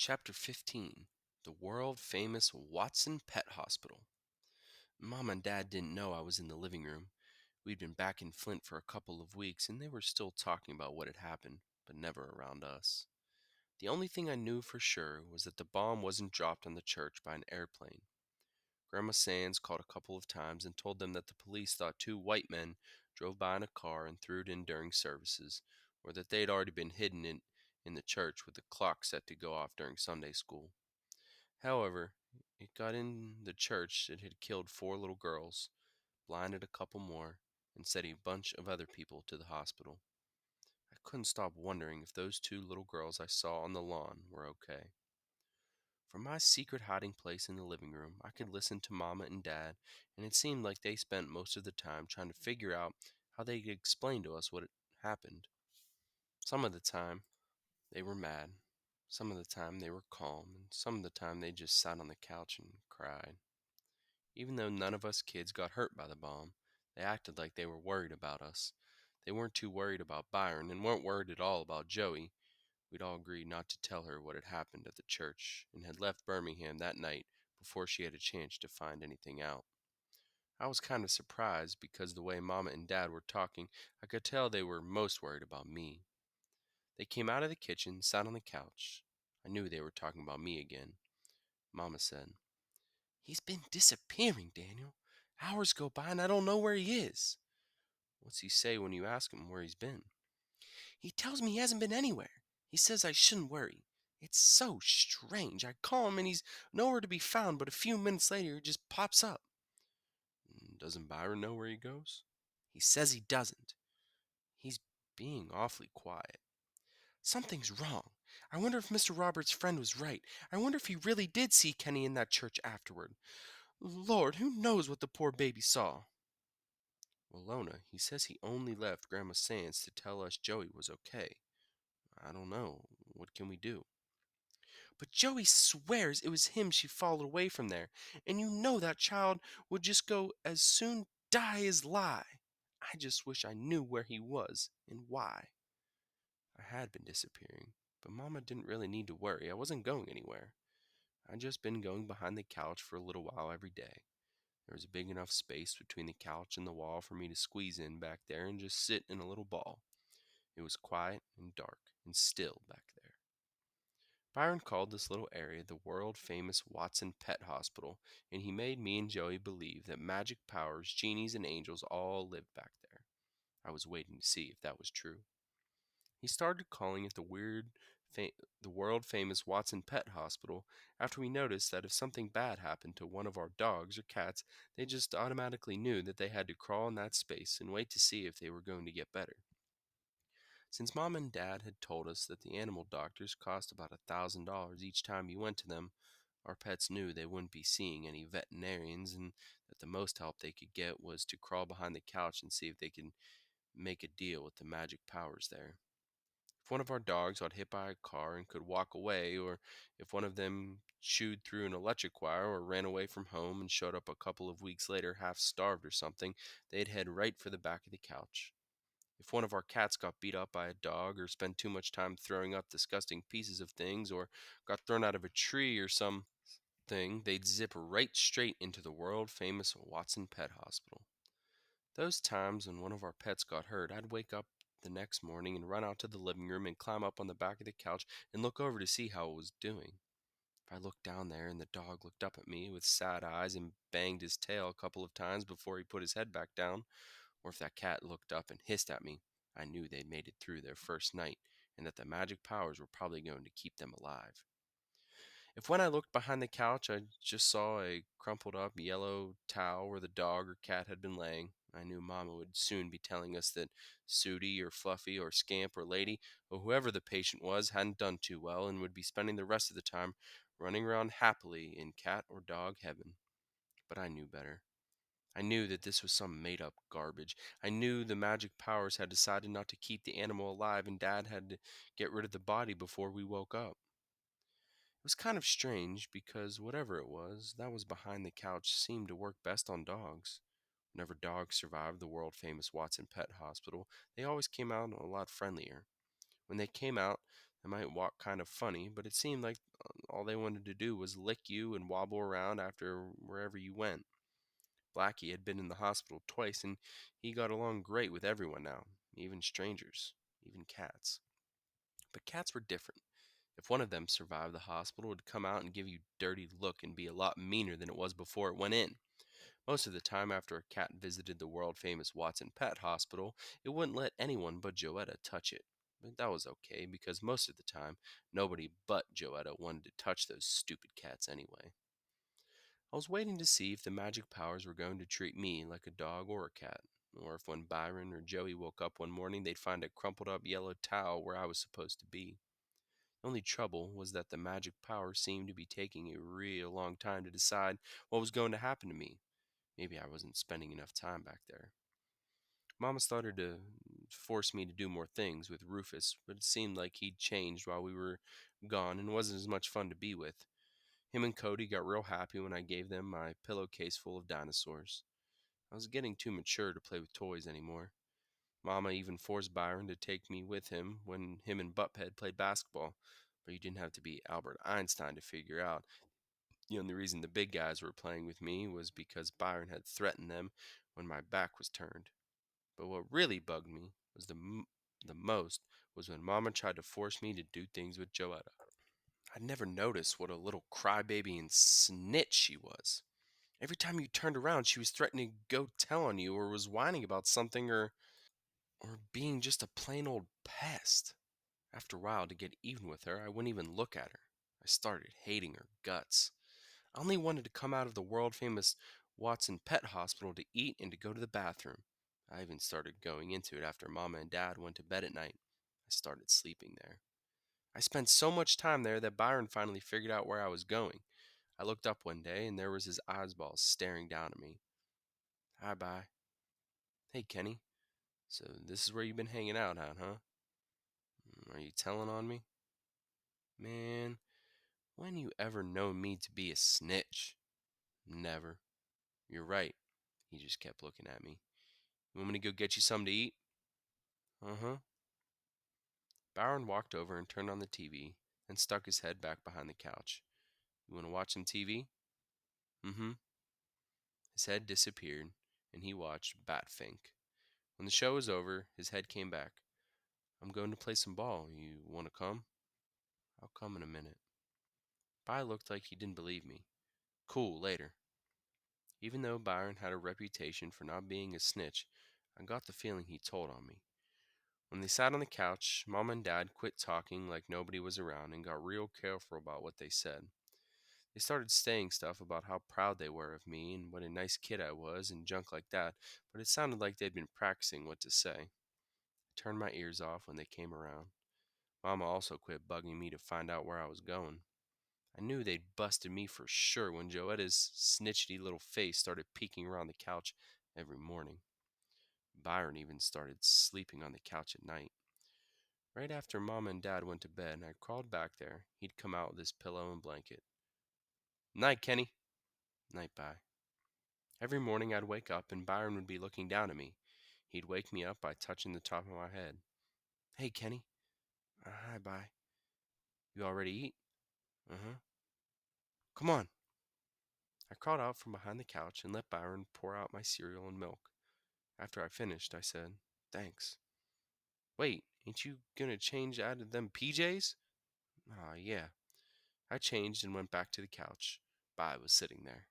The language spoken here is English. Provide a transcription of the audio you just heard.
Chapter 15. The World Famous Watson Pet Hospital. Mom and Dad didn't know I was in the living room. We'd been back in Flint for a couple of weeks and they were still talking about what had happened, but never around us. The only thing I knew for sure was that the bomb wasn't dropped on the church by an airplane. Grandma Sands called a couple of times and told them that the police thought two white men drove by in a car and threw it in during services, or that they had already been hidden in the church with the clock set to go off during Sunday school. However, it got in the church it had killed four little girls, blinded a couple more, and sent a bunch of other people to the hospital. I couldn't stop wondering if those two little girls I saw on the lawn were okay. From my secret hiding place in the living room, I could listen to Mama and Dad, and it seemed like they spent most of the time trying to figure out how they could explain to us what had happened. Some of the time, they were mad. Some of the time, they were calm, and some of the time, they just sat on the couch and cried. Even though none of us kids got hurt by the bomb, they acted like they were worried about us. They weren't too worried about Byron and weren't worried at all about Joey. We'd all agreed not to tell her what had happened at the church and had left Birmingham that night before she had a chance to find anything out. I was kind of surprised because the way Mama and Dad were talking, I could tell they were most worried about me. They came out of the kitchen, sat on the couch. I knew they were talking about me again. Mama said, "He's been disappearing, Daniel. Hours go by and I don't know where he is." "What's he say when you ask him where he's been?" "He tells me he hasn't been anywhere. He says I shouldn't worry. It's so strange. I call him and he's nowhere to be found, but a few minutes later he just pops up." "Doesn't Byron know where he goes?" "He says he doesn't. He's being awfully quiet. Something's wrong. I wonder if Mr. Roberts' friend was right. I wonder if he really did see Kenny in that church afterward. Lord, who knows what the poor baby saw?" "Well, Lona, he says he only left Grandma Sands to tell us Joey was okay. I don't know. What can we do?" "But Joey swears it was him she followed away from there, and you know that child would just go as soon die as lie. I just wish I knew where he was and why." I had been disappearing, but Mama didn't really need to worry. I wasn't going anywhere. I'd just been going behind the couch for a little while every day. There was a big enough space between the couch and the wall for me to squeeze in back there and just sit in a little ball. It was quiet and dark and still back there. Byron called this little area the world famous Watson Pet Hospital, and he made me and Joey believe that magic powers, genies, and angels all lived back there. I was waiting to see if that was true. He started calling it fa- the world famous Watson Pet Hospital after we noticed that if something bad happened to one of our dogs or cats, they just automatically knew that they had to crawl in that space and wait to see if they were going to get better. Since Mom and Dad had told us that the animal doctors cost about $1,000 each time you went to them, our pets knew they wouldn't be seeing any veterinarians and that the most help they could get was to crawl behind the couch and see if they could make a deal with the magic powers there. If one of our dogs got hit by a car and could walk away, or if one of them chewed through an electric wire or ran away from home and showed up a couple of weeks later half starved or something, they'd head right for the back of the couch. If one of our cats got beat up by a dog, or spent too much time throwing up disgusting pieces of things, or got thrown out of a tree or something, they'd zip right straight into the world famous Watson Pet Hospital. Those times when one of our pets got hurt, I'd wake up the next morning and run out to the living room and climb up on the back of the couch and look over to see how it was doing. If I looked down there and the dog looked up at me with sad eyes and banged his tail a couple of times before he put his head back down, or if that cat looked up and hissed at me, I knew they'd made it through their first night and that the magic powers were probably going to keep them alive. If when I looked behind the couch I just saw a crumpled up yellow towel where the dog or cat had been laying, I knew Mama would soon be telling us that Sooty or Fluffy or Scamp or Lady or whoever the patient was hadn't done too well and would be spending the rest of the time running around happily in cat or dog heaven. But I knew better. I knew that this was some made up garbage. I knew the magic powers had decided not to keep the animal alive and Dad had to get rid of the body before we woke up. It was kind of strange because whatever it was that was behind the couch seemed to work best on dogs. Whenever dogs survived the world famous Watson Pet Hospital, they always came out a lot friendlier. When they came out, They might walk kind of funny, but it seemed like all they wanted to do was lick you and wobble around after wherever you went. Blackie had been in the hospital twice, and he got along great with everyone now, even strangers, even cats. But cats were different. If one of them survived the hospital, it would come out and give you a dirty look and be a lot meaner than it was before it went in. Most of the time, after a cat visited the world famous Watson Pet Hospital, it wouldn't let anyone but Joetta touch it. But that was okay because most of the time, nobody but Joetta wanted to touch those stupid cats anyway. I was waiting to see if the magic powers were going to treat me like a dog or a cat, or if when Byron or Joey woke up one morning, they'd find a crumpled up yellow towel where I was supposed to be. The only trouble was that the magic power seemed to be taking a real long time to decide what was going to happen to me. Maybe I wasn't spending enough time back there. Mama started to force me to do more things with Rufus, but it seemed like he'd changed while we were gone and wasn't as much fun to be with. Him and Cody got real happy when I gave them my pillowcase full of dinosaurs. I was getting too mature to play with toys anymore. Mama even forced Byron to take me with him when him and Butthead played basketball, but you didn't have to be Albert Einstein to figure out the only reason the big guys were playing with me was because Byron had threatened them when my back was turned. But what really bugged me was the most was when Mama tried to force me to do things with Joetta. I'd never noticed what a little crybaby and snitch she was. Every time you turned around, she was threatening to go tell on you or was whining about something or being just a plain old pest. After a while, to get even with her, I wouldn't even look at her. I started hating her guts. I only wanted to come out of the world famous Watson Pet Hospital to eat and to go to the bathroom. I even started going into it after Mama and Dad went to bed at night. I started sleeping there. I spent so much time there that Byron finally figured out where I was going. I looked up one day and there was his eyeballs staring down at me. Hi, Bye. Hey, Kenny. So this is where you've been hanging out at, huh? Are you telling on me? Man, when you ever known me to be a snitch? Never. You're right. He just kept looking at me. You want me to go get you something to eat? Uh-huh. Byron walked over and turned on the TV, then stuck his head back behind the couch. You want to watch some TV? Mm-hmm. His head disappeared, and he watched Batfink. When the show was over, his head came back. I'm going to play some ball. You want to come? I'll come in a minute. Bai looked like he didn't believe me. Cool, later. Even though Byron had a reputation for not being a snitch, I got the feeling he told on me. When they sat on the couch, Mom and Dad quit talking like nobody was around and got real careful about what they said. They started saying stuff about how proud they were of me and what a nice kid I was and junk like that, but it sounded like they'd been practicing what to say. I turned my ears off when they came around. Mama also quit bugging me to find out where I was going. I knew they'd busted me for sure when Joetta's snitchy little face started peeking around the couch every morning. Byron even started sleeping on the couch at night. Right after Mom and Dad went to bed, I crawled back there. He'd come out with his pillow and blanket. Night, Kenny. Night, Bye. Every morning I'd wake up and Byron would be looking down at me. He'd wake me up by touching the top of my head. Hey, Kenny. Hi, Bye. You already eat? Uh-huh. Come on. I crawled out from behind the couch and let Byron pour out my cereal and milk. After I finished, I said, Thanks. Wait, ain't you gonna change out of them PJs? Yeah. I changed and went back to the couch. Bye was sitting there.